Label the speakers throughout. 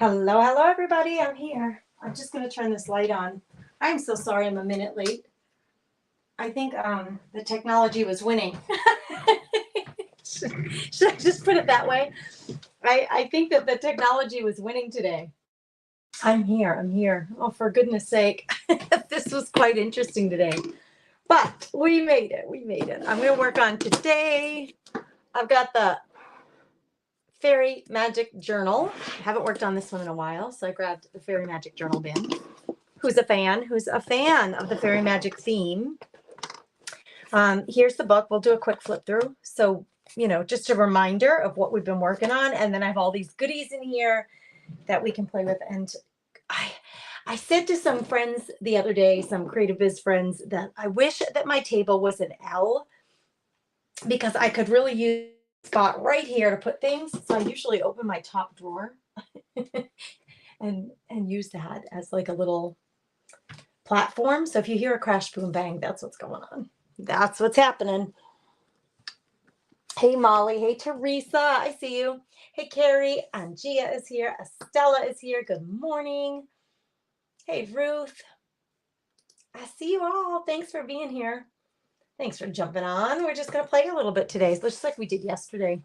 Speaker 1: Hello, hello, everybody. I'm here. I'm just going to turn this light on. I'm so sorry I'm a minute late. I think the technology was winning. Should I just put it that way? I think that the technology was winning today. I'm here. I'm here. Oh, for goodness sake. This was quite interesting today. But we made it. We made it. I'm going to work on today. I've got the Fairy Magic Journal. I haven't worked on this one in a while, so I grabbed the Fairy Magic Journal bin. Who's a fan of the Fairy Magic theme. Here's the book. We'll do a quick flip through. So, just a reminder of what we've been working on. And then I have all these goodies in here that we can play with. And I said to some friends the other day, some Creative Biz friends, that I wish that my table was an L because I could really use a spot right here to put things. So I usually open my top drawer and use that as like a little platform. So if you hear a crash, boom, bang, that's what's going on. That's what's happening. Hey, Molly. Hey, Teresa. I see you. Hey, Carrie. Angia is here. Estella is here. Good morning. Hey, Ruth. I see you all. Thanks for being here. Thanks for jumping on. We're just going to play a little bit today, just like we did yesterday.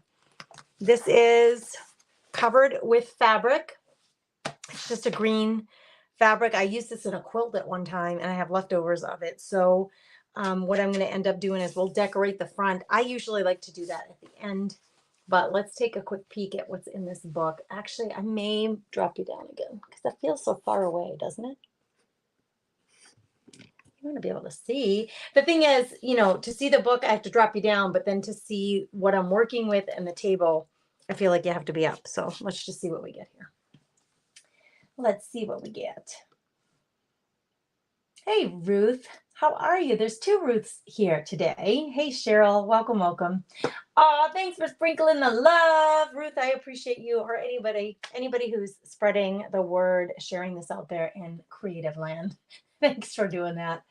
Speaker 1: This is covered with fabric. It's just a green fabric. I used this in a quilt at one time, and I have leftovers of it. So what I'm going to end up doing is we'll decorate the front. I usually like to do that at the end, but let's take a quick peek at what's in this book. Actually, I may drop you down again because that feels so far away, doesn't it? You want to be able to see. The thing is, to see the book, I have to drop you down, but then to see what I'm working with and the table, I feel like you have to be up. So let's just see what we get here. Let's see what we get. Hey, Ruth. How are you? There's two Ruths here today. Hey, Cheryl. Welcome, welcome. Oh, thanks for sprinkling the love. Ruth, I appreciate you, or anybody who's spreading the word, sharing this out there in creative land. Thanks for doing that.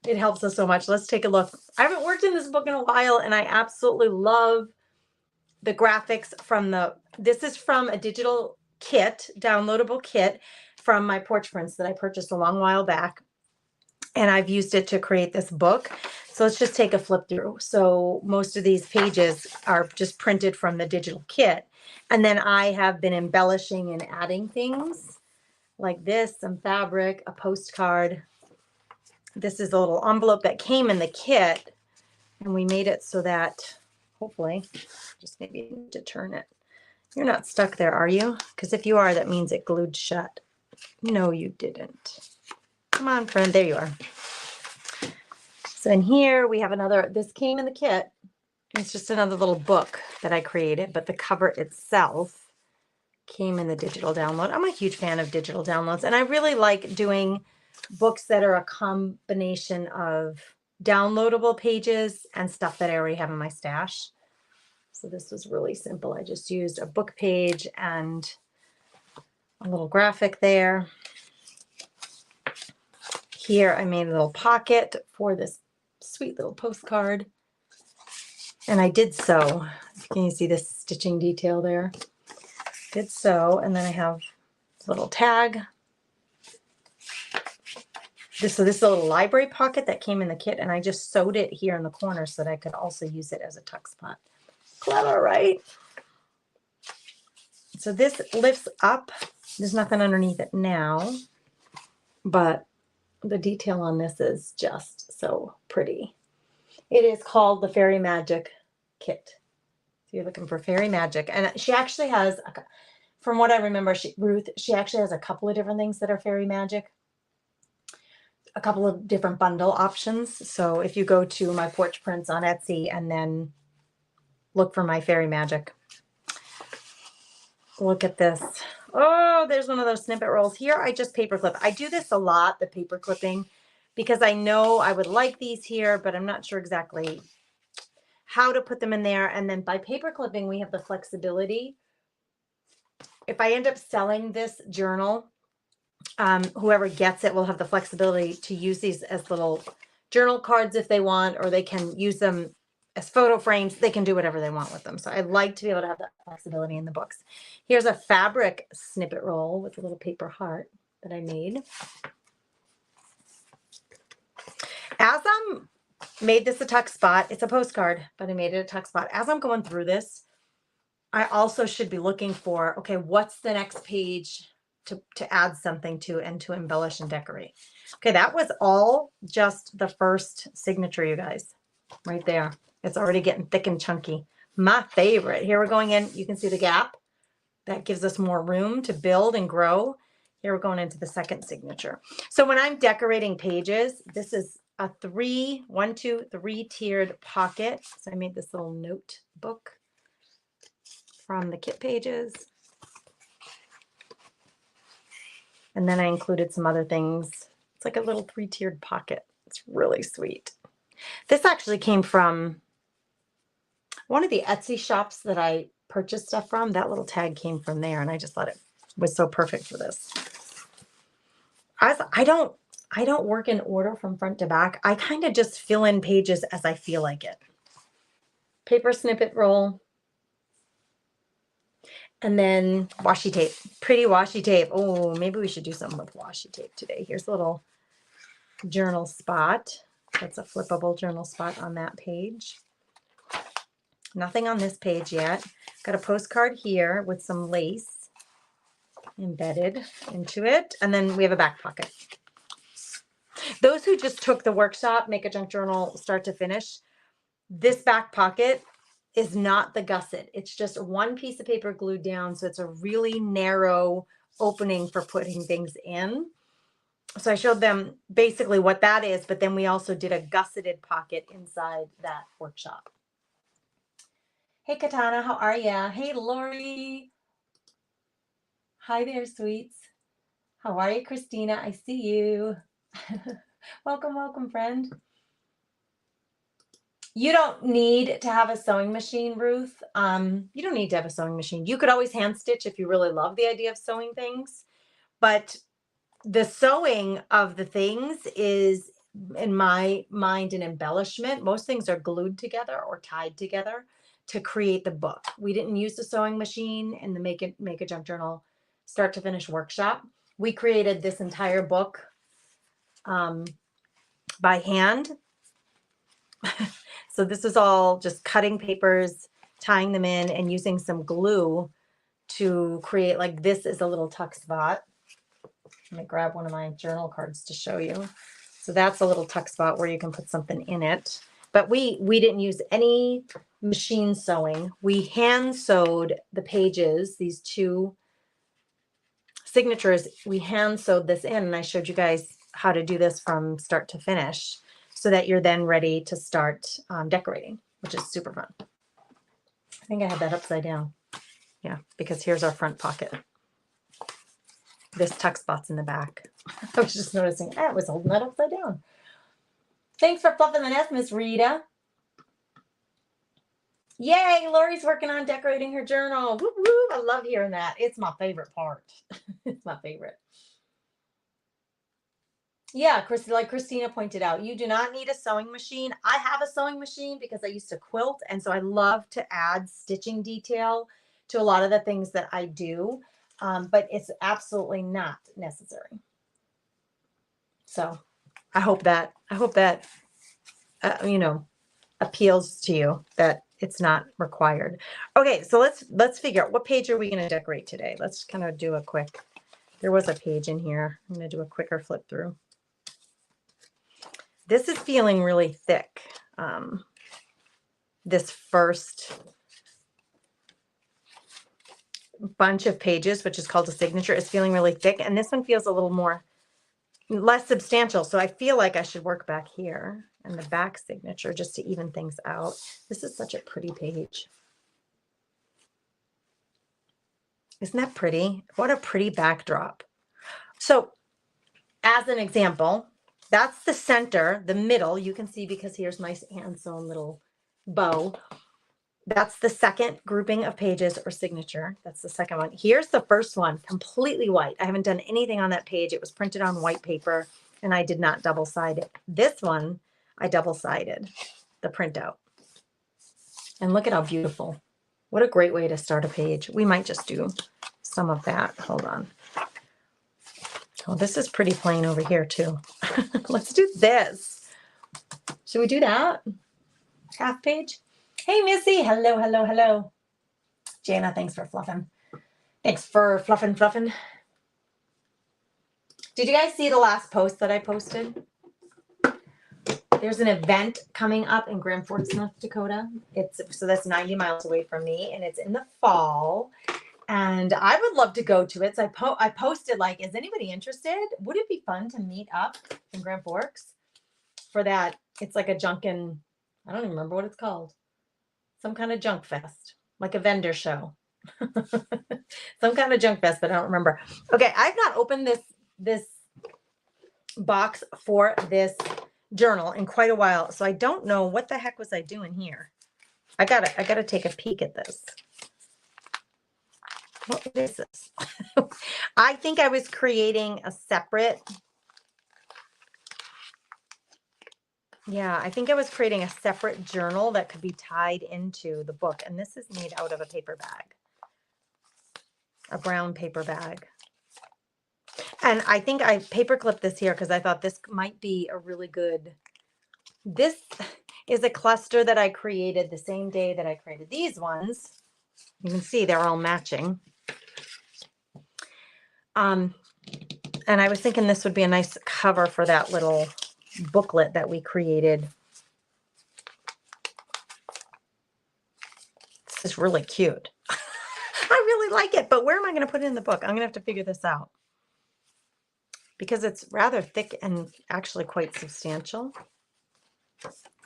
Speaker 1: It helps us so much. Let's take a look. I haven't worked in this book in a while, and I absolutely love the graphics from this is from a digital kit, downloadable kit from my Porch Prints that I purchased a long while back. And I've used it to create this book. So let's just take a flip through. So most of these pages are just printed from the digital kit. And then I have been embellishing and adding things like this, some fabric, a postcard. This is a little envelope that came in the kit. And we made it so that, hopefully, just maybe need to turn it. You're not stuck there, are you? Because if you are, that means it glued shut. No, you didn't. Come on, friend. There you are. So in here we have this came in the kit. It's just another little book that I created, but the cover itself came in the digital download. I'm a huge fan of digital downloads, and I really like doing books that are a combination of downloadable pages and stuff that I already have in my stash. So this was really simple. I just used a book page and a little graphic there. Here I made a little pocket for this sweet little postcard. And I did sew. Can you see this stitching detail there? Did sew, and then I have a little tag. This is a little library pocket that came in the kit, and I just sewed it here in the corner so that I could also use it as a tuck spot. Clever, right? So this lifts up. There's nothing underneath it now, but the detail on this is just so pretty. It is called the Fairy Magic Kit. So you're looking for Fairy Magic. And she actually has, from what I remember, Ruth, she actually has a couple of different things that are Fairy Magic. A couple of different bundle options. So if you go to my Porch Prints on Etsy and then look for my Fairy Magic. Look at this. Oh, there's one of those snippet rolls. Here I just paper clip. I do this a lot, the paper clipping, because I know I would like these here, but I'm not sure exactly how to put them in there. And then by paper clipping, we have the flexibility. If I end up selling this journal, whoever gets it will have the flexibility to use these as little journal cards if they want, or they can use them as photo frames. They can do whatever they want with them. So I like to be able to have that flexibility in the books. Here's a fabric snippet roll with a little paper heart that I made. As I'm made this a tuck spot, it's a postcard, but I made it a tuck spot. As I'm going through this, I also should be looking for, okay, what's the next page to add something to and to embellish and decorate. Okay, that was all just the first signature, you guys, right there. It's already getting thick and chunky. My favorite. Here we're going in. You can see the gap. That gives us more room to build and grow. Here we're going into the second signature. So when I'm decorating pages, this is a 3 tiered pocket. So I made this little notebook from the kit pages. And then I included some other things. It's like a little 3-tiered pocket. It's really sweet. This actually came from one of the Etsy shops that I purchased stuff from. That little tag came from there, and I just thought it was so perfect for this. I don't work in order from front to back. I kind of just fill in pages as I feel like it. Paper snippet roll. And then washi tape, pretty washi tape. Oh, maybe we should do something with washi tape today. Here's a little journal spot. That's a flippable journal spot on that page. Nothing on this page yet. Got a postcard here with some lace embedded into it. And then we have a back pocket. Those who just took the workshop, Make a Junk Journal start to finish, this back pocket is not the gusset. It's just one piece of paper glued down. So it's a really narrow opening for putting things in. So I showed them basically what that is, but then we also did a gusseted pocket inside that workshop. Hey, Katana, how are ya? Hey, Lori. Hi there, sweets. How are you, Christina? I see you. Welcome, welcome, friend. You don't need to have a sewing machine, Ruth. You don't need to have a sewing machine. You could always hand stitch if you really love the idea of sewing things. But the sewing of the things is, in my mind, an embellishment. Most things are glued together or tied together to create the book. We didn't use the sewing machine in the Make a Junk Journal start to finish workshop. We created this entire book by hand. So this is all just cutting papers, tying them in, and using some glue to create, like, this is a little tuck spot. Let me grab one of my journal cards to show you. So that's a little tuck spot where you can put something in it. But we didn't use any machine sewing. We hand sewed the pages, these two signatures. We hand sewed this in, and I showed you guys how to do this from start to finish, so that you're then ready to start decorating, which is super fun. I think I had that upside down. Yeah, because here's our front pocket. This tuck spot's in the back. I was just noticing I was holding that upside down. Thanks for fluffing the nest, Miss Rita. Yay, Lori's working on decorating her journal. Woo woo, I love hearing that. It's my favorite part. It's my favorite. Yeah, like Christina pointed out, you do not need a sewing machine. I have a sewing machine because I used to quilt, and so I love to add stitching detail to a lot of the things that I do, but it's absolutely not necessary. So I hope that you know, appeals to you, that it's not required. Okay, so let's figure out, what page are we going to decorate today? Let's kind of do a quick. There was a page in here. I'm going to do a quicker flip through. This is feeling really thick. This first bunch of pages, which is called a signature, is feeling really thick. And this one feels a little less substantial. So I feel like I should work back here and the back signature just to even things out. This is such a pretty page. Isn't that pretty? What a pretty backdrop. So as an example, that's the center, the middle. You can see because here's my hand sewn little bow. That's the second grouping of pages or signature. That's the second one. Here's the first one, completely white. I haven't done anything on that page. It was printed on white paper, and I did not double-side it. This one, I double-sided the printout. And look at how beautiful. What a great way to start a page. We might just do some of that. Hold on. Oh, this is pretty plain over here too. Let's do this. Should we do that? Half page? Hey, Missy. Hello, hello, hello. Jana, thanks for fluffing. Thanks for fluffing. Did you guys see the last post that I posted? There's an event coming up in Grand Forks, North Dakota. So that's 90 miles away from me, and it's in the fall. And I would love to go to it. So I posted, like, is anybody interested? Would it be fun to meet up in Grand Forks for that? It's like a junkin', I don't even remember what it's called. Some kind of junk fest, like a vendor show. Some kind of junk fest, but I don't remember. Okay, I've not opened this box for this journal in quite a while, so I don't know what the heck was I doing here. I gotta take a peek at this. What is this? I think I was creating a separate. Yeah, I think I was creating a separate journal that could be tied into the book, and this is made out of a paper bag, a brown paper bag. And I think I paper clipped this here because I thought this might be a really good. This is a cluster that I created the same day that I created these ones. You can see they're all matching. And I was thinking this would be a nice cover for that little booklet that we created. This is really cute. I really like it, but where am I going to put it in the book? I'm going to have to figure this out because it's rather thick and actually quite substantial.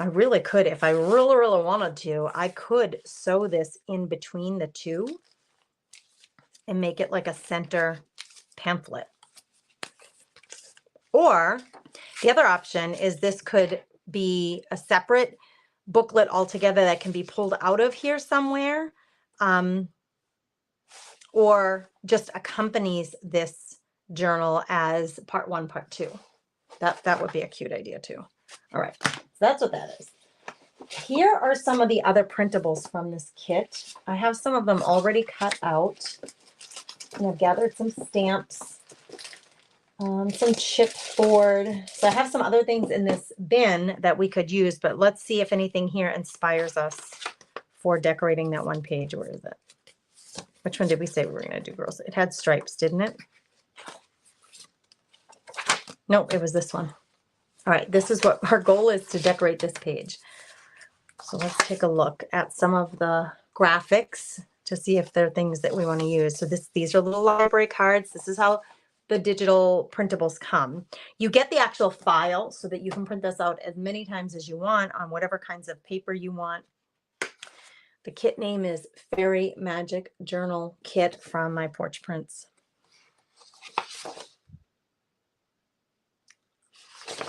Speaker 1: I really could, if I really, really wanted to, I could sew this in between the two and make it like a center pamphlet. Or the other option is this could be a separate booklet altogether that can be pulled out of here somewhere, or just accompanies this journal as part 1, part 2. That would be a cute idea too. All right, so that's what that is. Here are some of the other printables from this kit. I have some of them already cut out, and I've gathered some stamps, some chipboard. So I have some other things in this bin that we could use, but let's see if anything here inspires us for decorating that one page. Where is it? Which one did we say we were going to do, girls? It had stripes, didn't it? No, it was this one. All right, this is what our goal is, to decorate this page. So let's take a look at some of the graphics to see if there are things that we want to use. So these are little library cards. This is how the digital printables come. You get the actual file so that you can print this out as many times as you want on whatever kinds of paper you want. The kit name is Fairy Magic Journal Kit from My Porch Prints.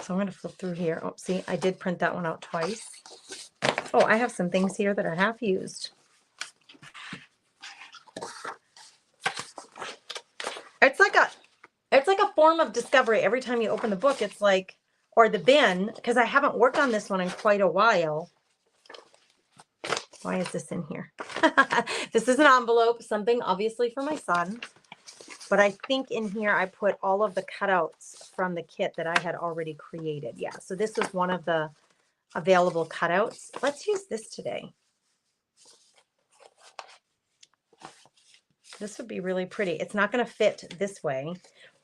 Speaker 1: So I'm going to flip through here. Oh, see, I did print that one out twice. Oh, I have some things here that are half used. It's like a form of discovery. Every time you open the book, it's like, or the bin, because I haven't worked on this one in quite a while. Why is this in here? This is an envelope, something obviously for my son. But I think in here I put all of the cutouts from the kit that I had already created. Yeah, so this was one of the available cutouts. Let's use this today. This would be really pretty. It's not going to fit this way,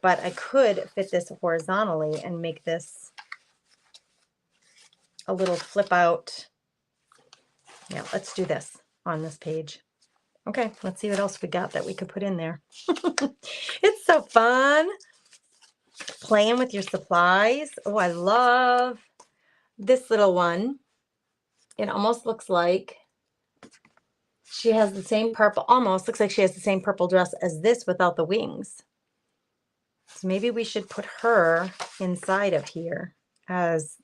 Speaker 1: but I could fit this horizontally and make this a little flip out. Yeah, let's do this on this page. Okay, let's see what else we got that we could put in there. It's so fun playing with your supplies. Oh, I love this little one. It almost looks like she has the same purple, almost looks like she has the same purple dress as this without the wings. So maybe we should put her inside of here as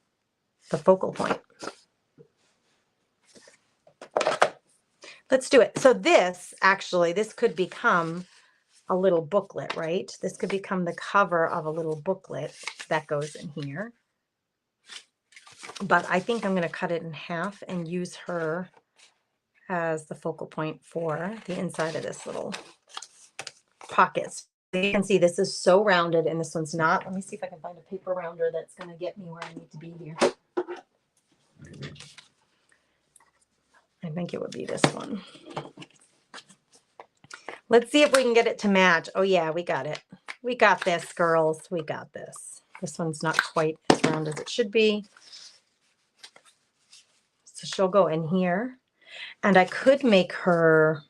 Speaker 1: the focal point. Let's do it. So this could become a little booklet, right? This could become the cover of a little booklet that goes in here. But I think I'm going to cut it in half and use her has the focal point for the inside of this little pocket. You can see this is so rounded and this one's not. Let me see if I can find a paper rounder that's going to get me where I need to be here. I think it would be this one. Let's see if we can get it to match. Oh yeah, we got it. We got this, girls. We got this. This one's not quite as round as it should be. So she'll go in here. And I could make her,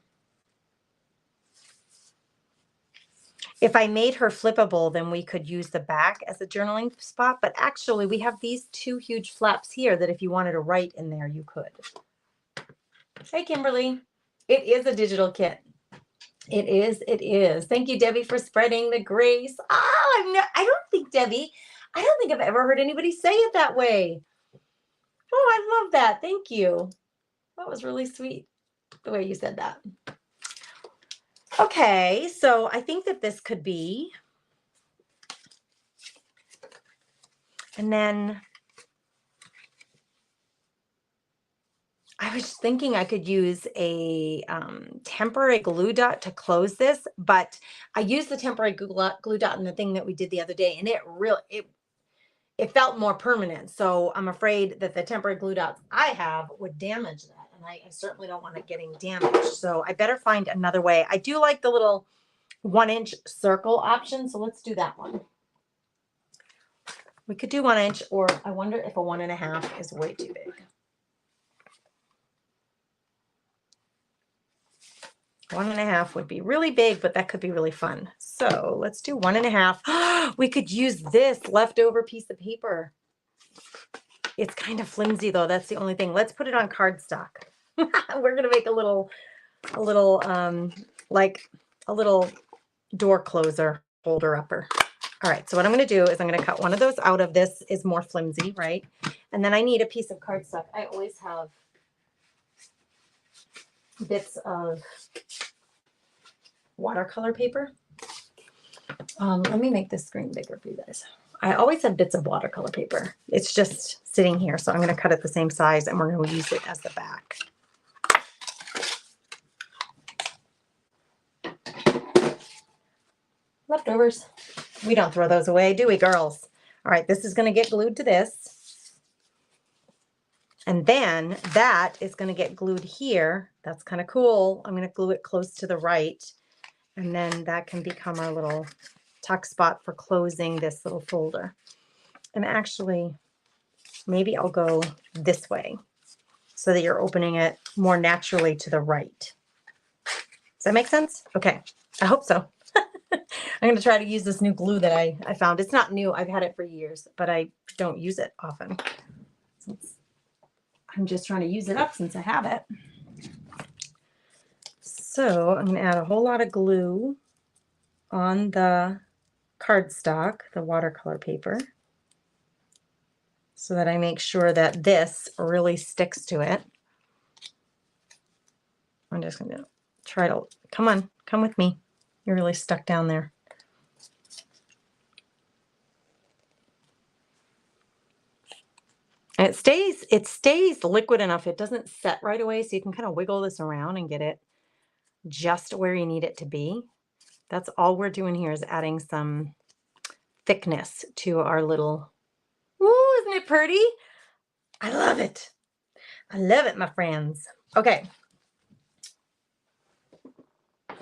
Speaker 1: if I made her flippable, then we could use the back as a journaling spot. But actually, we have these two huge flaps here that if you wanted to write in there, you could. Hey, Kimberly. It is a digital kit. It is. It is. Thank you, Debbie, for spreading the grace. Oh, I don't think, Debbie, I don't think I've ever heard anybody say it that way. Oh, I love that. Thank you. That was really sweet, the way you said that. Okay, so I think that this could be, and then I was thinking I could use a temporary glue dot to close this, but I used the temporary glue dot in the thing that we did the other day, and it felt more permanent. So I'm afraid that the temporary glue dots I have would damage that, and I certainly don't want it getting damaged. So I better find another way. I do like the little 1-inch circle option, so let's do that one. We could do 1 inch, or I wonder if a 1.5 is way too big. 1.5 would be really big, but that could be really fun. So let's do 1.5. We could use this leftover piece of paper. It's kind of flimsy though. That's the only thing. Let's put it on cardstock. We're going to make a little door closer holder upper. All right. So what I'm going to do is I'm going to cut one of those out of this. Is more flimsy, right? And then I need a piece of cardstock. I always have bits of watercolor paper. Let me make this screen bigger for you guys. I always have bits of watercolor paper. It's just sitting here, so I'm going to cut it the same size, and we're going to use it as the back. Leftovers. We don't throw those away, do we, girls? All right, this is going to get glued to this. And then that is going to get glued here. That's kind of cool. I'm going to glue it close to the right. And then that can become our little tuck spot for closing this little folder. And actually, maybe I'll go this way so that you're opening it more naturally to the right. Does that make sense? Okay, I hope so. I'm going to try to use this new glue that I found. It's not new. I've had it for years, but I don't use it often. I'm just trying to use it up since I have it. So I'm going to add a whole lot of glue on the cardstock, the watercolor paper, so that I make sure that this really sticks to it. I'm just going to try to, come on, come with me. You're really stuck down there. And it stays liquid enough. It doesn't set right away, so you can kind of wiggle this around and get it just where you need it to be. That's all we're doing here, is adding some thickness to our little, ooh, isn't it pretty? I love it. I love it, my friends. Okay.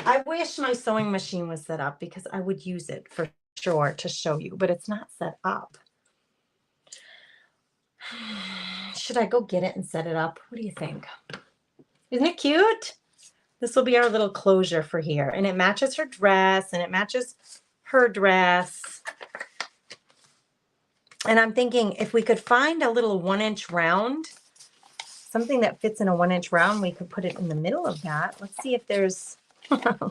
Speaker 1: I wish my sewing machine was set up, because I would use it for sure to show you, but it's not set up. Should I go get it and set it up? What do you think? Isn't it cute? This will be our little closure for here. And it matches her dress, and it matches her dress. And I'm thinking if we could find a little 1-inch round, something that fits in a 1-inch round, we could put it in the middle of that. Let's see if there's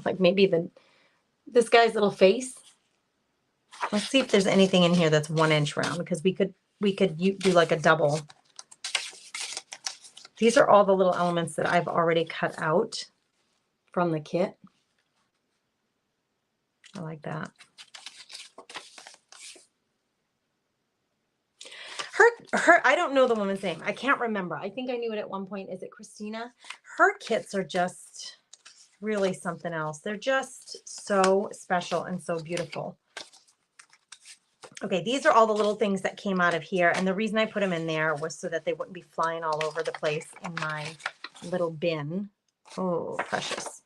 Speaker 1: like maybe this guy's little face. Let's see if there's anything in here that's 1-inch round, because we could do like a double. These are all the little elements that I've already cut out from the kit. I like that. I don't know the woman's name. I can't remember. I think I knew it at one point. Is it Christina? her kits are just really something else. They're just so special and so beautiful. Okay, these are all the little things that came out of here. And the reason I put them in there was so that they wouldn't be flying all over the place in my little bin. Oh, precious.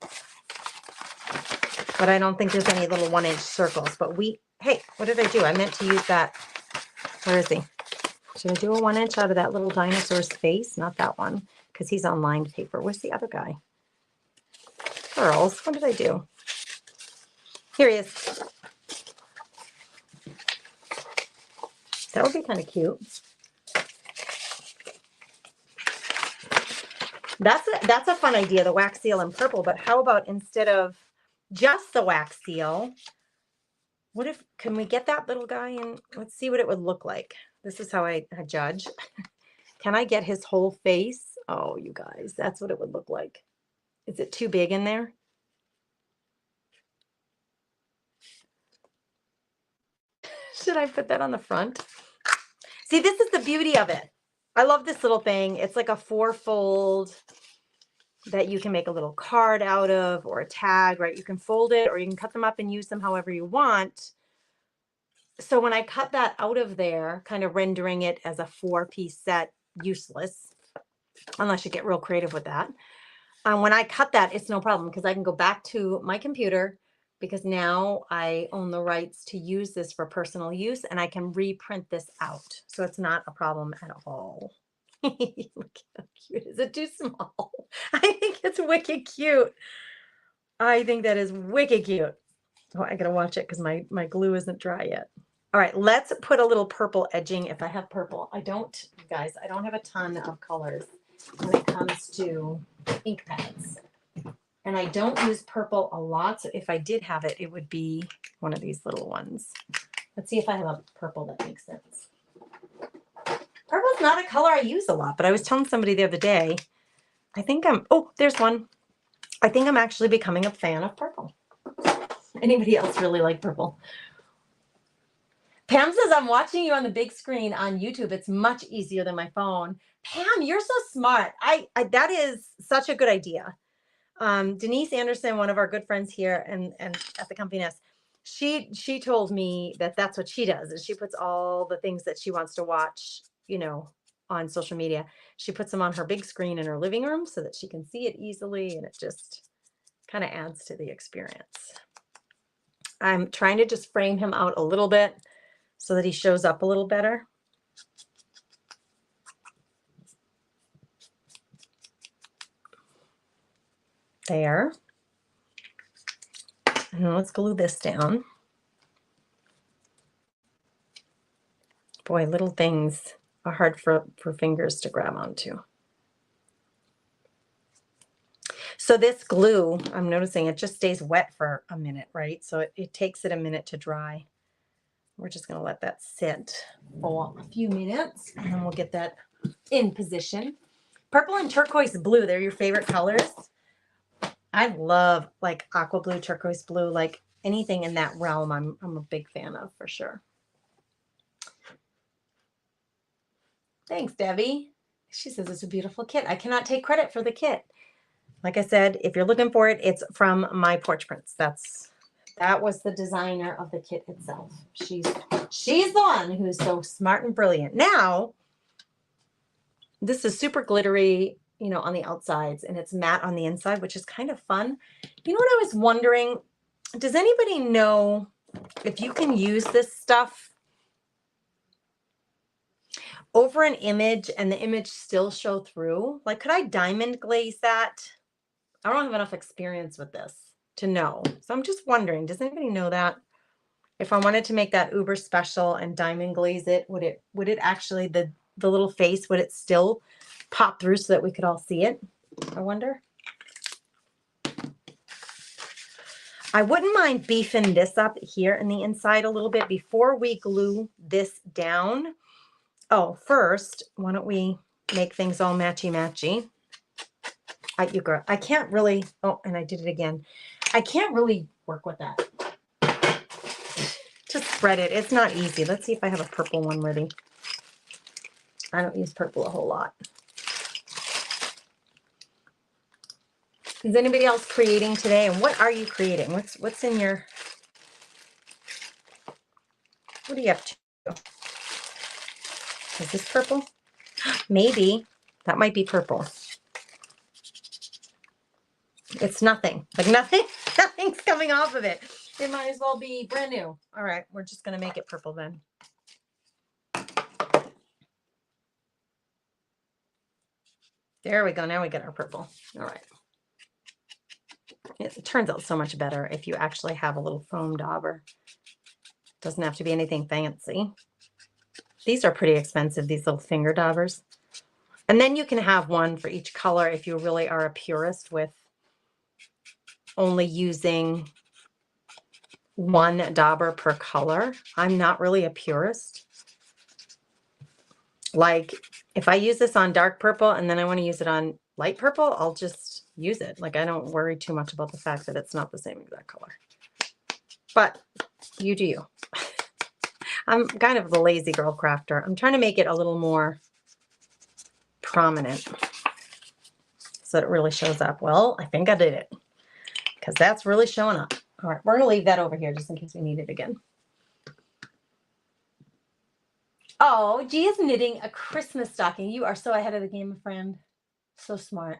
Speaker 1: But I don't think there's any little 1-inch circles. But hey, what did I do? I meant to use that. Where is he? Should I do a 1-inch out of that little dinosaur's face? Not that one, because he's on lined paper. Where's the other guy? Girls, what did I do? Here he is. That would be kind of cute. That's a fun idea, the wax seal in purple. But how about instead of just the wax seal, can we get that little guy in? Let's see what it would look like. This is how I judge. Can I get his whole face? Oh, you guys, that's what it would look like. Is it too big in there? Should I put that on the front? See, this is the beauty of it. I love this little thing. It's like a 4-fold that you can make a little card out of, or a tag, right? You can fold it, or you can cut them up and use them however you want. So when I cut that out of there, kind of rendering it as a 4-piece set, useless, unless you get real creative with that. When I cut that, it's no problem, because I can go back to my computer, because now I own the rights to use this for personal use, and I can reprint this out. So it's not a problem at all. Look how cute. Is it too small? I think it's wicked cute. I think that is wicked cute. Oh, I gotta watch it because my glue isn't dry yet. All right, let's put a little purple edging if I have purple. I don't, guys, I don't have a ton of colors when it comes to ink pads. And I don't use purple a lot. So if I did have it, it would be one of these little ones. Let's see if I have a purple that makes sense. Purple's not a color I use a lot, but I was telling somebody the other day, oh, there's one. I think I'm actually becoming a fan of purple. Anybody else really like purple? Pam says, I'm watching you on the big screen on YouTube. It's much easier than my phone. Pam, you're so smart. That is such a good idea. Denise Anderson, one of our good friends here and at the Company Nest, she told me that that's what she does, is she puts all the things that she wants to watch, on social media. She puts them on her big screen in her living room so that she can see it easily, and it just kind of adds to the experience. I'm trying to just frame him out a little bit so that he shows up a little better. There. And let's glue this down. Boy, little things are hard for fingers to grab onto. So this glue, I'm noticing it just stays wet for a minute, right? So it takes it a minute to dry. We're just going to let that sit for a few minutes, and then we'll get that in position. Purple and turquoise blue, they're your favorite colors. I love like aqua blue, turquoise blue, like anything in that realm I'm a big fan of for sure. Thanks, Debbie. She says it's a beautiful kit. I cannot take credit for the kit. Like I said, if you're looking for it, it's from My Porch Prints. That was the designer of the kit itself. She's the one who's so smart and brilliant. Now, this is super glittery, on the outsides, and it's matte on the inside, which is kind of fun. You know what I was wondering? Does anybody know if you can use this stuff over an image and the image still show through? Like, could I diamond glaze that? I don't have enough experience with this to know. So I'm just wondering, does anybody know that? If I wanted to make that uber special and diamond glaze it, would it actually, the little face, would it still pop through so that we could all see it? I wonder. I wouldn't mind beefing this up here in the inside a little bit before we glue this down. Oh, first, why don't we make things all matchy-matchy? I can't really, oh, and I did it again. I can't really work with that. Just spread it. It's not easy. Let's see if I have a purple one ready. I don't use purple a whole lot. Is anybody else creating today? And what are you creating? What's in your, what are you up to? Is this purple? Maybe. That might be purple. It's nothing. Like nothing, nothing's coming off of it. It might as well be brand new. All right, we're just going to make it purple then. There we go. Now we get our purple. All right. It turns out so much better if you actually have a little foam dauber. Doesn't have to be anything fancy. These are pretty expensive, these little finger daubers. And then you can have one for each color if you really are a purist with only using one dauber per color. I'm not really a purist. Like if I use this on dark purple and then I want to use it on light purple, I'll just use it. Like I don't worry too much about the fact that it's not the same exact color. But you do you. I'm kind of the lazy girl crafter. I'm trying to make it a little more prominent so that it really shows up. Well, I think I did it because that's really showing up. All right, we're going to leave that over here just in case we need it again. Oh, G is knitting a Christmas stocking. You are so ahead of the game, friend. So smart.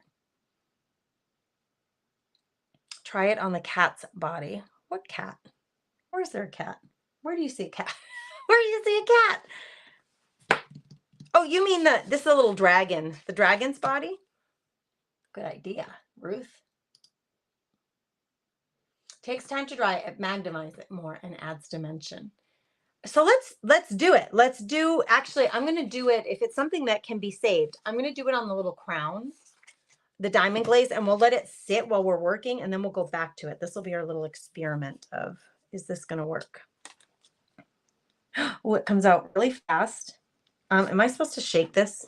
Speaker 1: Try it on the cat's body. What cat? Where's there a cat? Where do you see a cat? Where do you see a cat? Oh, you mean this is a little dragon. The dragon's body? Good idea, Ruth. Takes time to dry, it magnifies it more and adds dimension. So let's do it. Let's do, actually, I'm going to do it, if it's something that can be saved, I'm going to do it on the little crown, the diamond glaze, and we'll let it sit while we're working, and then we'll go back to it. This will be our little experiment of, is this going to work? Oh, it comes out really fast. Am I supposed to shake this?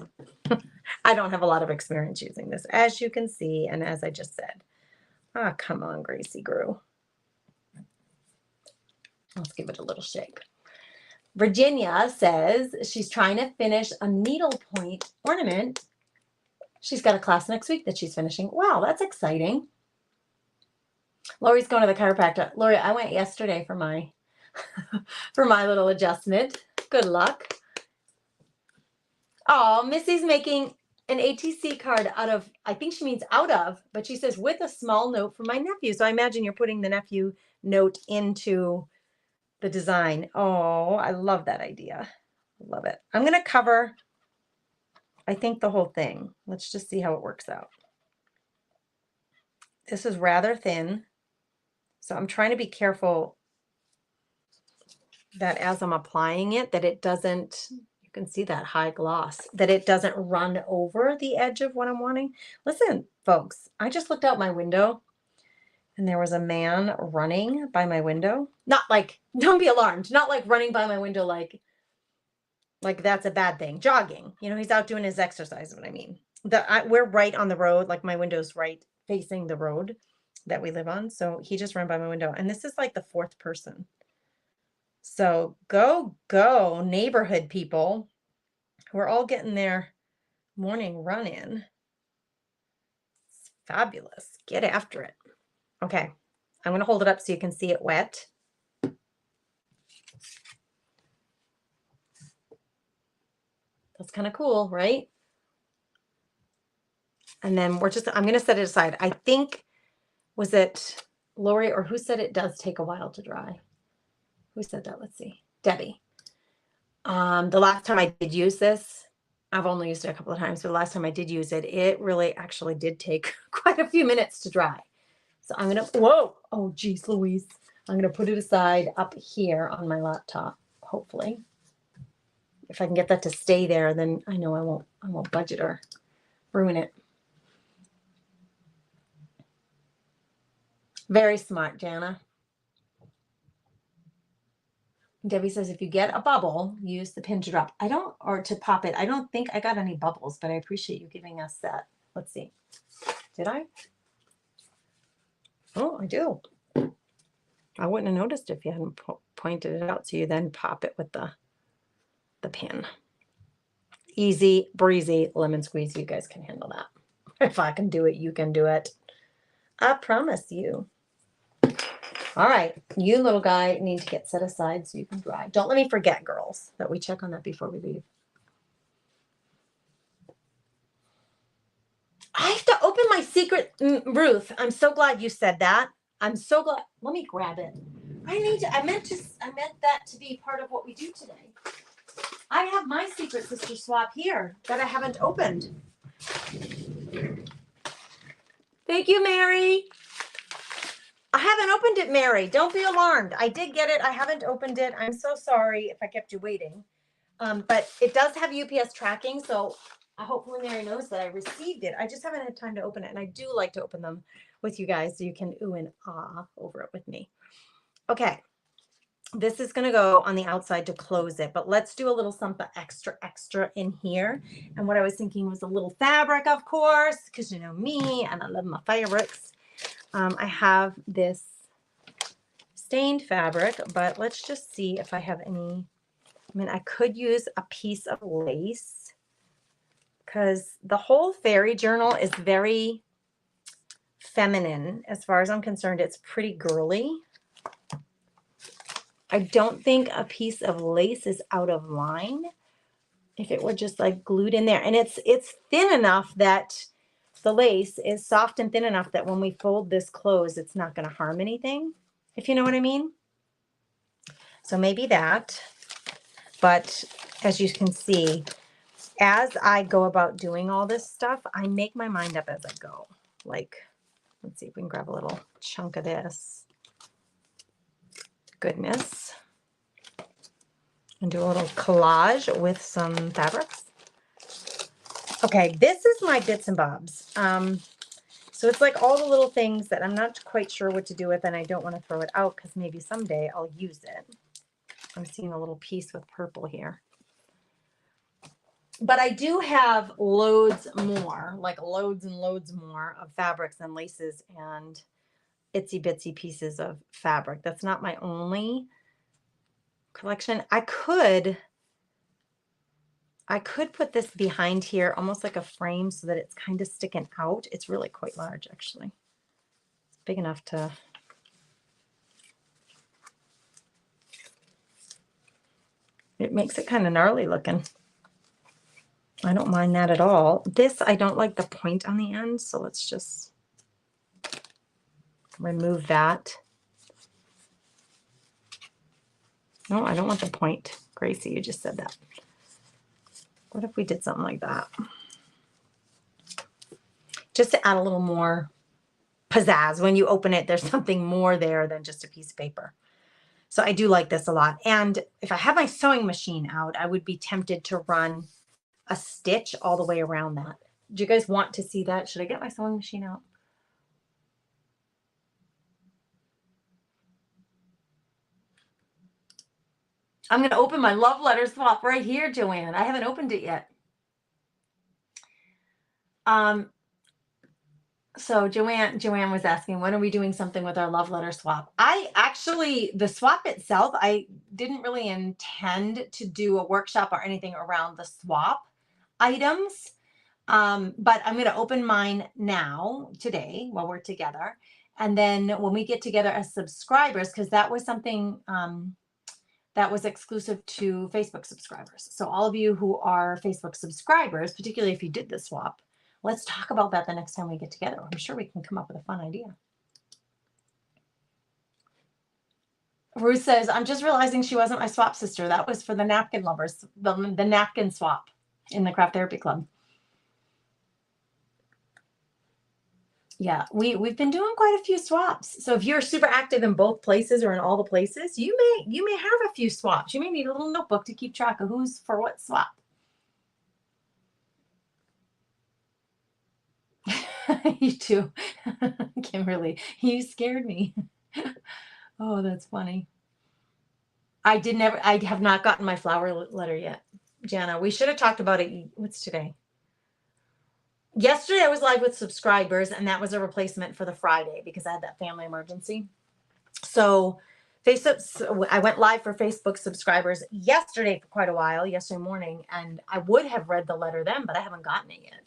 Speaker 1: I don't have a lot of experience using this, as you can see, and as I just said. Ah, come on, Gracie Grew. Let's give it a little shake. Virginia says she's trying to finish a needlepoint ornament. She's got a class next week that she's finishing. Wow, that's exciting. Lori's going to the chiropractor. Lori, I went yesterday for my for my little adjustment. Good luck. Oh, Missy's making an ATC card out of, I think she means out of, but she says with a small note for my nephew. So I imagine you're putting the nephew note into the design. Oh, I love that idea. Love it. I'm going to cover, I think, the whole thing. Let's just see how it works out. This is rather thin, so I'm trying to be careful that as I'm applying it, that it doesn't, you can see that high gloss, that it doesn't run over the edge of what I'm wanting. Listen, folks, I just looked out my window and there was a man running by my window. Not like, don't be alarmed, not like running by my window like that's a bad thing. Jogging, you know, he's out doing his exercise is what I mean. We're right on the road, like my window's right facing the road that we live on. So he just ran by my window, and this is like the fourth person. So go neighborhood people. We're all getting their morning run in. It's fabulous. Get after it. Okay. I'm going to hold it up so you can see it wet. That's kind of cool, right? And then I'm going to set it aside. I think, was it Lori or who said it does take a while to dry? Who said that? Let's see. Debbie. The last time I did use this, I've only used it a couple of times, but the last time I did use it, it really actually did take quite a few minutes to dry. So I'm going to, whoa, oh geez, Louise. I'm going to put it aside up here on my laptop, hopefully. If I can get that to stay there, then I know I won't budget or ruin it. Very smart, Jana. Debbie says, if you get a bubble, use the pin to drop. Or to pop it. I don't think I got any bubbles, but I appreciate you giving us that. Let's see. Did I? Oh, I do. I wouldn't have noticed if you hadn't pointed it out. So you then pop it with the pin. Easy breezy lemon squeeze. You guys can handle that. If I can do it, you can do it. I promise you. All right, you little guy need to get set aside so you can dry. Don't let me forget, girls, that we check on that before we leave. I have to open my secret, Ruth. I'm so glad you said that. I'm so glad. Let me grab it. I meant that to be part of what we do today. I have my secret sister swap here that I haven't opened. Thank you, Mary. I haven't opened it, Mary. Don't be alarmed. I did get it. I haven't opened it. I'm so sorry if I kept you waiting. But it does have UPS tracking, so hopefully Mary knows that I received it. I just haven't had time to open it, and I do like to open them with you guys so you can ooh and ah over it with me. Okay, this is going to go on the outside to close it, but let's do a little something extra in here. And what I was thinking was a little fabric, of course, because you know me, and I love my fabrics. I have this stained fabric, but let's just see if I have any. I mean, I could use a piece of lace because the whole fairy journal is very feminine. As far as I'm concerned, it's pretty girly. I don't think a piece of lace is out of line if it were just like glued in there. And it's thin enough that the lace is soft and thin enough that when we fold this close, it's not going to harm anything, if you know what I mean. So maybe that. But as you can see, as I go about doing all this stuff, I make my mind up as I go. Like, let's see if we can grab a little chunk of this. Goodness. And do a little collage with some fabrics. Okay, this is my bits and bobs. So it's like all the little things that I'm not quite sure what to do with, and I don't want to throw it out because maybe someday I'll use it. I'm seeing a little piece with purple here. But I do have loads more, like loads and loads more of fabrics and laces and itsy bitsy pieces of fabric. That's not my only collection. I could put this behind here almost like a frame so that it's kind of sticking out. It's really quite large, actually. It's big enough to... It makes it kind of gnarly looking. I don't mind that at all. This, I don't like the point on the end, so let's just remove that. No, I don't want the point. Gracie, you just said that. What if we did something like that? Just to add a little more pizzazz. When you open it, there's something more there than just a piece of paper. So I do like this a lot. And if I have my sewing machine out, I would be tempted to run a stitch all the way around that. Do you guys want to see that? Should I get my sewing machine out? I'm going to open my love letter swap right here, Joanne. I haven't opened it yet. So Joanne was asking, when are we doing something with our love letter swap? I actually, the swap itself, I didn't really intend to do a workshop or anything around the swap items. But I'm going to open mine now, today, while we're together. And then when we get together as subscribers, because that was something that was exclusive to Facebook subscribers. So all of you who are Facebook subscribers, particularly if you did the swap, let's talk about that the next time we get together. I'm sure we can come up with a fun idea. Ruth says, I'm just realizing she wasn't my swap sister. That was for the napkin lovers, the napkin swap in the Craft Therapy Club. Yeah, we've been doing quite a few swaps. So if you're super active in both places or in all the places, you may have a few swaps. You may need a little notebook to keep track of who's for what swap. You too, Kimberly. You scared me. Oh, that's funny. I have not gotten my flower letter yet, Jana. We should have talked about it. What's today? Yesterday I was live with subscribers, and that was a replacement for the Friday because I had that family emergency. So I went live for Facebook subscribers yesterday for quite a while, yesterday morning, and I would have read the letter then, but I haven't gotten it yet.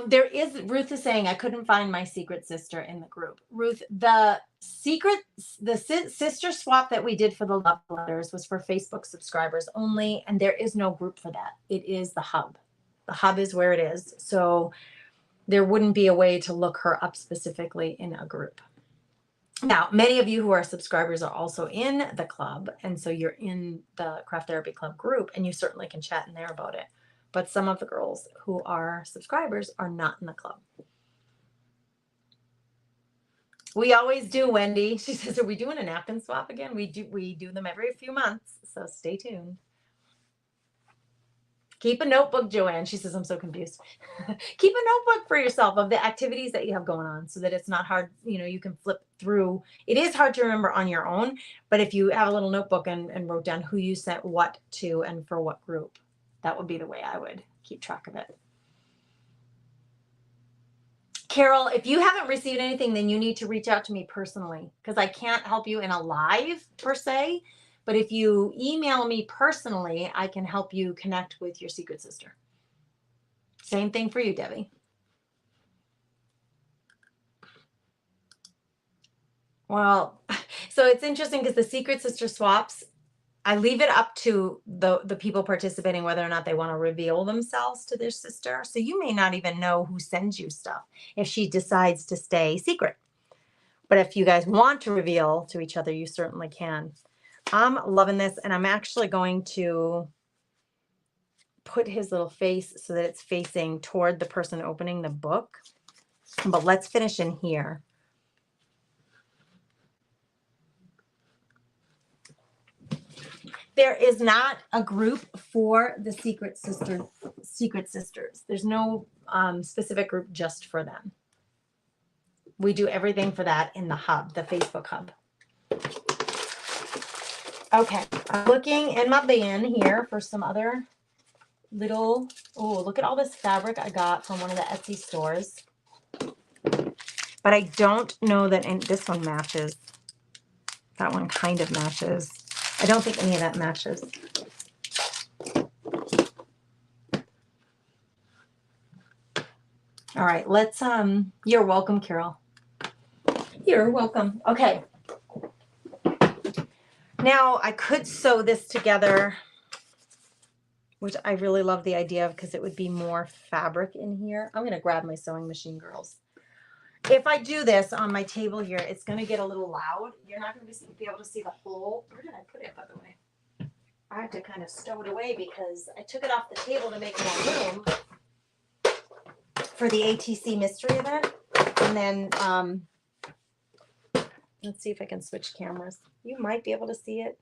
Speaker 1: There is, Ruth is saying, I couldn't find my secret sister in the group. Ruth, the sister swap that we did for the love letters was for Facebook subscribers only, and there is no group for that. It is the hub. The hub is where it is. So there wouldn't be a way to look her up specifically in a group. Now, many of you who are subscribers are also in the club, and so you're in the Craft Therapy Club group, and you certainly can chat in there about it. But some of the girls who are subscribers are not in the club. We always do, Wendy. She says, are we doing a napkin swap again? We do them every few months, so stay tuned. Keep a notebook, Joanne. She says, I'm so confused. Keep a notebook for yourself of the activities that you have going on so that it's not hard. You know, you can flip through. It is hard to remember on your own, but if you have a little notebook and wrote down who you sent what to and for what group, that would be the way I would keep track of it. Carol, if you haven't received anything, then you need to reach out to me personally because I can't help you in a live per se. But if you email me personally, I can help you connect with your secret sister. Same thing for you, Debbie. Well, so it's interesting because the secret sister swaps, I leave it up to the people participating whether or not they want to reveal themselves to their sister. So you may not even know who sends you stuff if she decides to stay secret. But if you guys want to reveal to each other, you certainly can. I'm loving this, and I'm actually going to put his little face so that it's facing toward the person opening the book. But let's finish in here. There is not a group for the secret sisters. There's no specific group just for them. We do everything for that in the hub, the Facebook hub. Okay, I'm looking in my bin here for some other little, oh, look at all this fabric I got from one of the Etsy stores. But I don't know that this one matches. That one kind of matches. I don't think any of that matches. All right, let's, you're welcome, Carol. You're welcome. Okay. Now I could sew this together, which I really love the idea of because it would be more fabric in here. I'm going to grab my sewing machine, girls. If I do this on my table here, it's going to get a little loud. You're not going to be able to see the hole. Where did I put it, by the way? I had to kind of stow it away because I took it off the table to make more room for the ATC mystery event. And then, let's see if I can switch cameras. You might be able to see it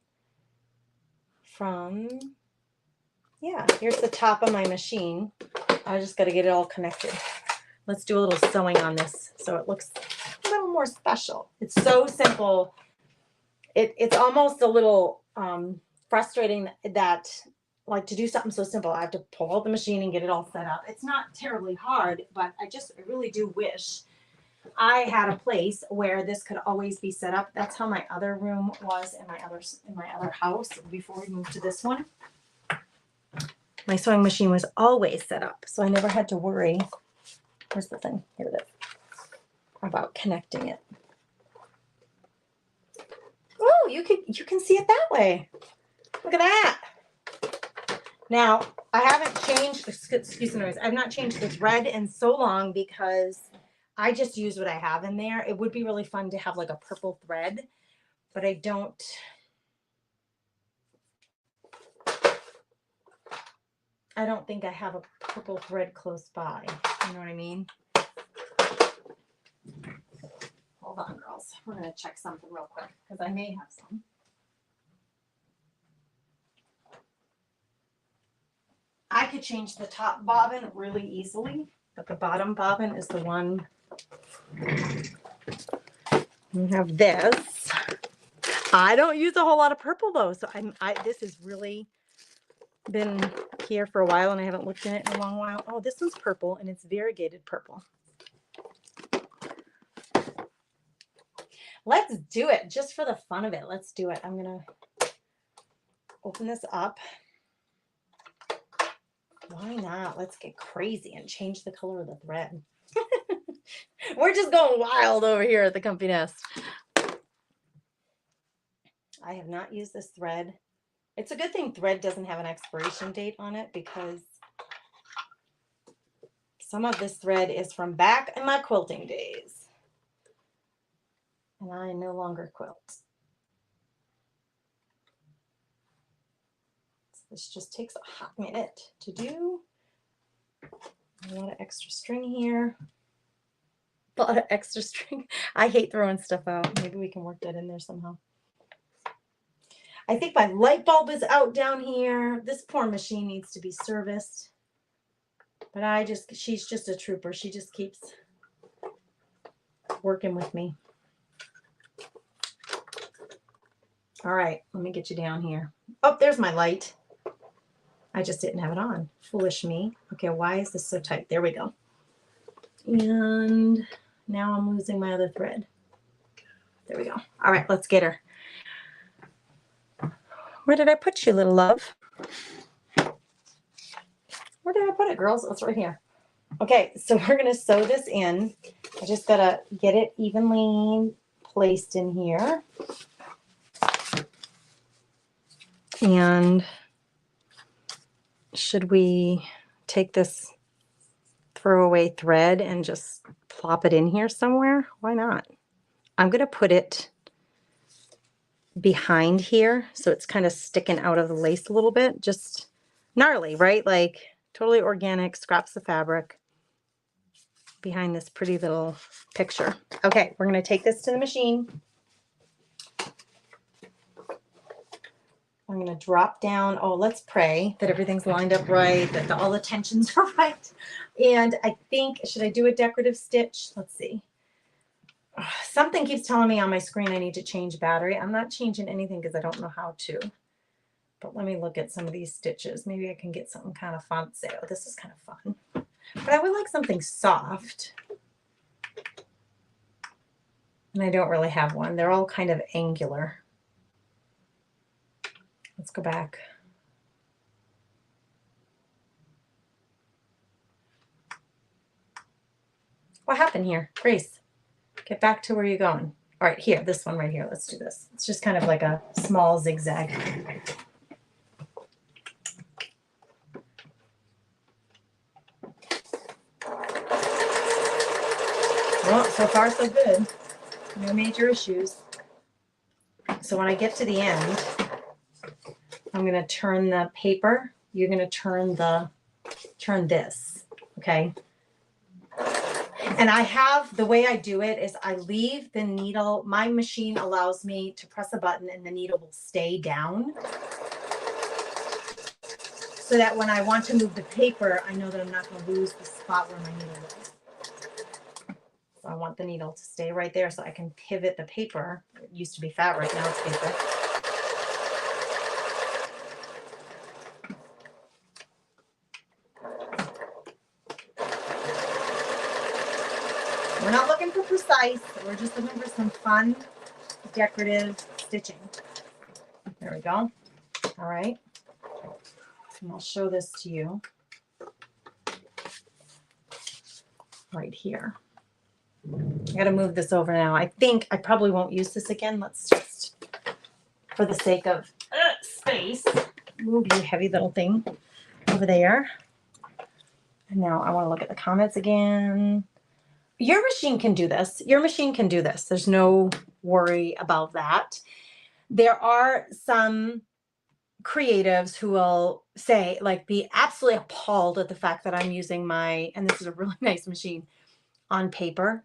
Speaker 1: from, yeah, here's the top of my machine. I just got to get it all connected. Let's do a little sewing on this so it looks a little more special. It's so simple. It's almost a little frustrating that like to do something so simple. I have to pull out the machine and get it all set up. It's not terribly hard, but I really do wish I had a place where this could always be set up. That's how my other room was in my other house before we moved to this one. My sewing machine was always set up, so I never had to worry. Where's the thing? Here it is. About connecting it. Oh, you can see it that way. Look at that. Now, I haven't changed, excuse the noise, I've not changed the thread in so long because I just use what I have in there. It would be really fun to have like a purple thread, but I don't think I have a purple thread close by. You know what I mean? Hold on, girls. We're going to check something real quick because I may have some. I could change the top bobbin really easily, but the bottom bobbin is the one. We have this. I don't use a whole lot of purple though, so this has really been here for a while and I haven't looked in it in a long while. Oh, this one's purple and it's variegated purple. Let's do it just for the fun of it. Let's do it. I'm going to open this up. Why not? Let's get crazy and change the color of the thread. We're just going wild over here at the Comfy Nest. I have not used this thread. It's a good thing thread doesn't have an expiration date on it, because some of this thread is from back in my quilting days. And I no longer quilt. So this just takes a hot minute to do. A lot of extra string here. A lot of extra string. I hate throwing stuff out. Maybe we can work that in there somehow. I think my light bulb is out down here. This poor machine needs to be serviced. But she's just a trooper. She just keeps working with me. All right, let me get you down here. Oh, there's my light. I just didn't have it on. Foolish me. Okay, why is this so tight? There we go. And now I'm losing my other thread. There we go. All right, let's get her. Where did I put you, little love? Where did I put it, girls? It's right here. Okay, so we're going to sew this in. I just got to get it evenly placed in here. And should we take this throwaway thread and just plop it in here somewhere? Why not? I'm going to put it behind here so it's kind of sticking out of the lace a little bit. Just gnarly, right? Like totally organic, scraps of fabric behind this pretty little picture. Okay, we're going to take this to the machine. I'm going to drop down. Oh, let's pray that everything's lined up right, that all the tensions are right. And I think, should I do a decorative stitch? Let's see. Something keeps telling me on my screen I need to change battery. I'm not changing anything because I don't know how to. But let me look at some of these stitches. Maybe I can get something kind of fun. Say, oh, this is kind of fun. But I would like something soft. And I don't really have one. They're all kind of angular. Let's go back. What happened here? Grace, get back to where you're going. All right, here, this one right here. Let's do this. It's just kind of like a small zigzag. Well, so far so good. No major issues. So when I get to the end, I'm going to turn the paper. You're going to turn this, okay? And I have, the way I do it is I leave the needle, my machine allows me to press a button and the needle will stay down. So that when I want to move the paper, I know that I'm not going to lose the spot where my needle is. So I want the needle to stay right there so I can pivot the paper. It used to be fabric, now it's paper. We're not looking for precise, we're just looking for some fun, decorative stitching. There we go. All right. And I'll show this to you right here. I got to move this over now. I think I probably won't use this again. Let's just, for the sake of space, move you heavy little thing over there. And now I want to look at the comments again. Your machine can do this. Your machine can do this. There's no worry about that. There are some creatives who will say, like, be absolutely appalled at the fact that I'm using my, and this is a really nice machine, on paper.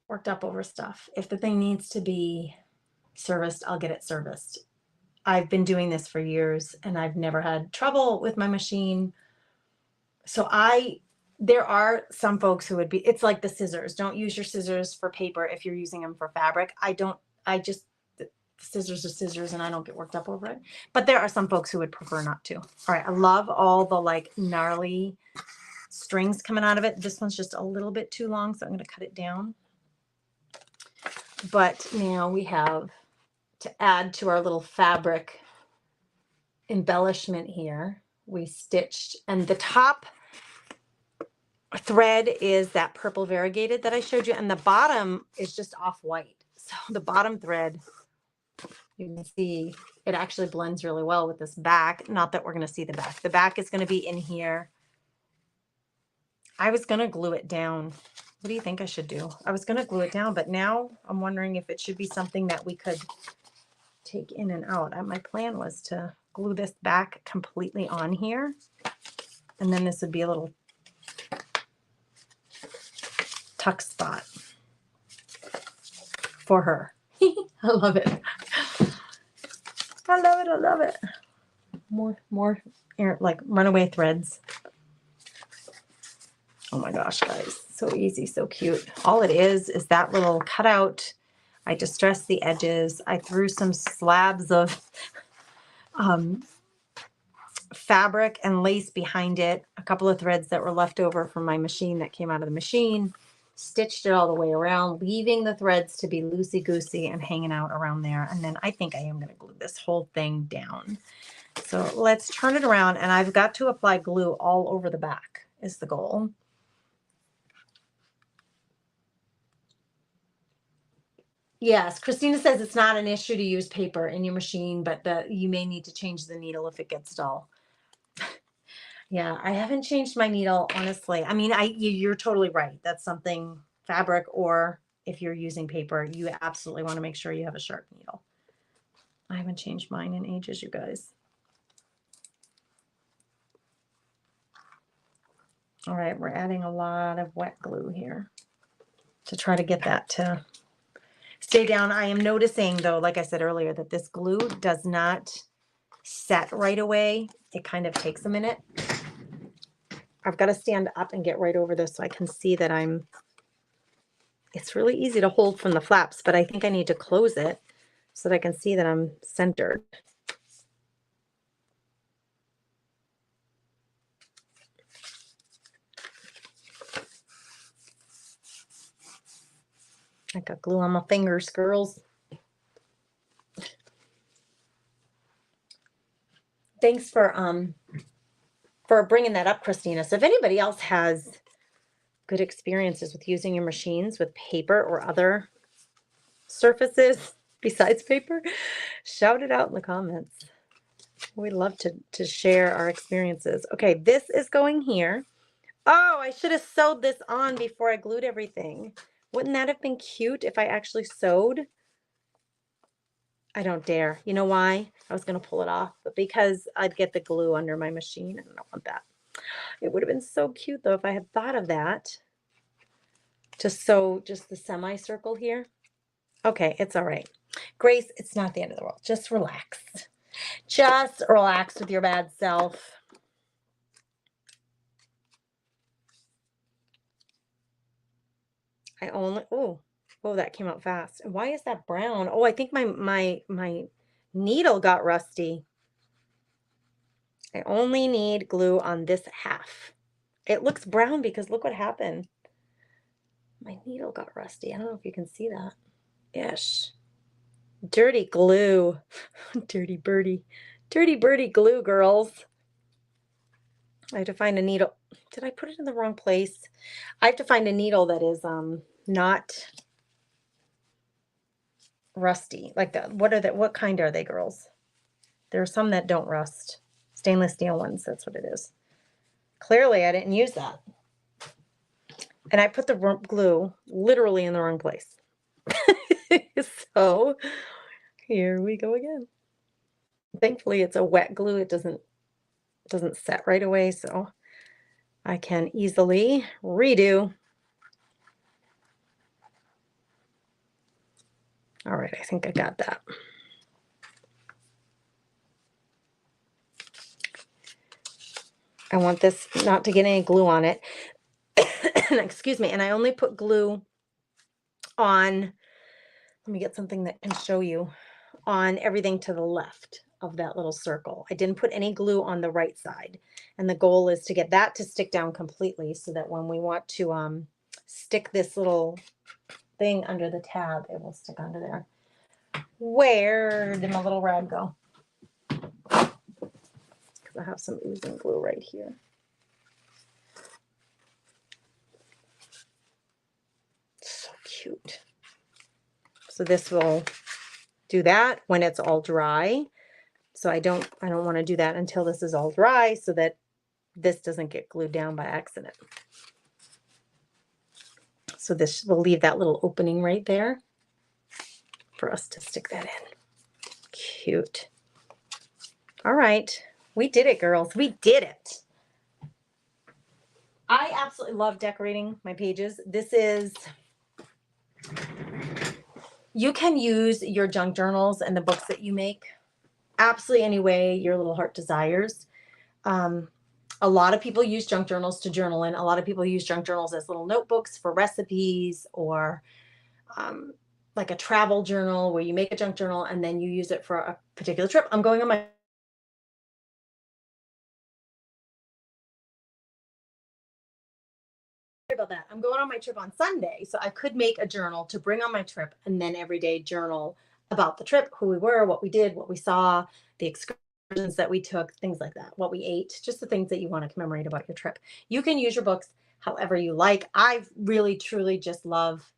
Speaker 1: Worked up over stuff. If the thing needs to be serviced, I'll get it serviced. I've been doing this for years and I've never had trouble with my machine. So there are some folks who would be, it's like the scissors. Don't use your scissors for paper if you're using them for fabric. The scissors are scissors and I don't get worked up over it. But there are some folks who would prefer not to. All right, I love all the like gnarly strings coming out of it. This one's just a little bit too long, so I'm going to cut it down. But now we have to add to our little fabric embellishment here. We stitched, and the top thread is that purple variegated that I showed you, and the bottom is just off-white. So the bottom thread, you can see it actually blends really well with this back. Not that we're going to see the back. The back is going to be in here. I was going to glue it down. What do you think I should do? I was going to glue it down, but now I'm wondering if it should be something that we could take in and out. My plan was to glue this back completely on here, and then this would be a little tuck spot for her. I love it. I love it. I love it. More like runaway threads. Oh my gosh, guys. So easy, so cute. All it is that little cutout. I distressed the edges. I threw some slabs of fabric and lace behind it. A couple of threads that were left over from my machine that came out of the machine. Stitched it all the way around, leaving the threads to be loosey-goosey and hanging out around there. And then I think I am going to glue this whole thing down. So let's turn it around, and I've got to apply glue all over the back is the goal. Yes, Christina says it's not an issue to use paper in your machine, but you may need to change the needle if it gets dull. Yeah, I haven't changed my needle, honestly. I mean, you're totally right. That's something, fabric, or if you're using paper, you absolutely want to make sure you have a sharp needle. I haven't changed mine in ages, you guys. All right, we're adding a lot of wet glue here to try to get that to stay down. I am noticing, though, like I said earlier, that this glue does not set right away. It kind of takes a minute. I've got to stand up and get right over this so I can see that it's really easy to hold from the flaps, but I think I need to close it so that I can see that I'm centered. I got glue on my fingers, girls. Thanks for bringing that up, Christina. So if anybody else has good experiences with using your machines with paper or other surfaces besides paper, shout it out in the comments. We'd love to share our experiences. Okay, this is going here. Oh, I should have sewed this on before I glued everything. Wouldn't that have been cute if I actually sewed? I don't dare. You know why? I was going to pull it off, but because I'd get the glue under my machine, and I don't want that. It would have been so cute, though, if I had thought of that. To sew just the semicircle here. Okay, it's all right. Grace, it's not the end of the world. Just relax. Just relax with your bad self. Oh, that came out fast. Why is that brown? Oh, I think my needle got rusty. I only need glue on this half. It looks brown because look what happened. My needle got rusty. I don't know if you can see that. Ish. Dirty glue. Dirty birdie. Dirty birdie glue, girls. I have to find a needle. Did I put it in the wrong place? I have to find a needle that is not rusty. Like that. What kind are they, girls? There are some that don't rust. Stainless steel ones, that's what it is. Clearly, I didn't use that. And I put the glue literally in the wrong place. So here we go again. Thankfully, it's a wet glue. It doesn't set right away, so I can easily redo. All right, I think I got that. I want this not to get any glue on it. Excuse me. And I only put glue on, let me get something that can show you, on everything to the left of that little circle. I didn't put any glue on the right side. And the goal is to get that to stick down completely so that when we want to stick this little thing under the tab, it will stick under there. Where did my little rag go? because I have some oozing glue right here. So cute. So this will do that when it's all dry. So I don't want to do that until this is all dry so that this doesn't get glued down by accident. So this will leave that little opening right there for us to stick that in. Cute. All right. We did it, girls. We did it. I absolutely love decorating my pages. You can use your junk journals and the books that you make absolutely any way your little heart desires. A lot of people use junk journals to journal in. A lot of people use junk journals as little notebooks for recipes, or like a travel journal where you make a junk journal and then you use it for a particular trip. I'm going on my about that. I'm going on my trip on Sunday, so I could make a journal to bring on my trip and then every day journal about the trip, who we were, what we did, what we saw, the excursions that we took, things like that, what we ate, just the things that you want to commemorate about your trip. You can use your books however you like. I really, truly just love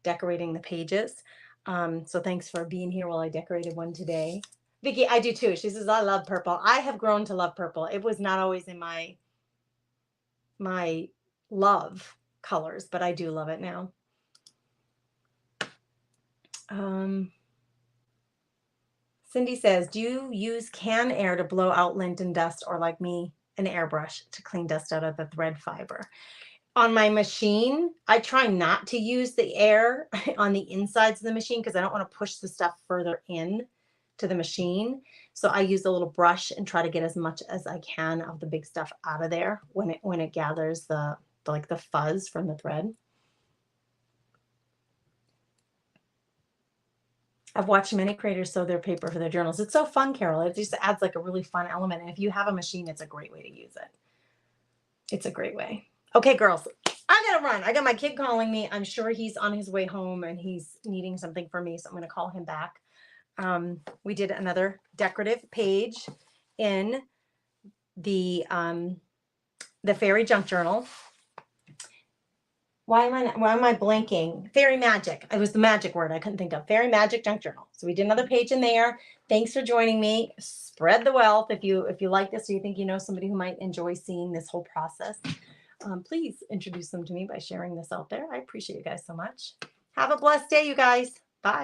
Speaker 1: decorating the pages. So thanks for being here while I decorated one today. Vicki, I do too. She says, I love purple. I have grown to love purple. It was not always in my love colors, but I do love it now. Cindy says, do you use can air to blow out lint and dust, or like me, an airbrush to clean dust out of the thread fiber? On my machine, I try not to use the air on the insides of the machine because I don't want to push the stuff further in to the machine. So I use a little brush and try to get as much as I can of the big stuff out of there when it gathers the fuzz from the thread. I've watched many creators sew their paper for their journals. It's so fun, Carol. It just adds like a really fun element. And if you have a machine, it's a great way to use it. It's a great way. Okay, girls, I gotta run. I got my kid calling me. I'm sure he's on his way home and he's needing something from me, so I'm gonna call him back. We did another decorative page in the Fairy Junk Journal. Why am I blanking? Fairy Magic. It was the magic word I couldn't think of. Fairy Magic Junk Journal. So we did another page in there. Thanks for joining me. Spread the wealth. If you like this, or you think you know somebody who might enjoy seeing this whole process, please introduce them to me by sharing this out there. I appreciate you guys so much. Have a blessed day, you guys. Bye.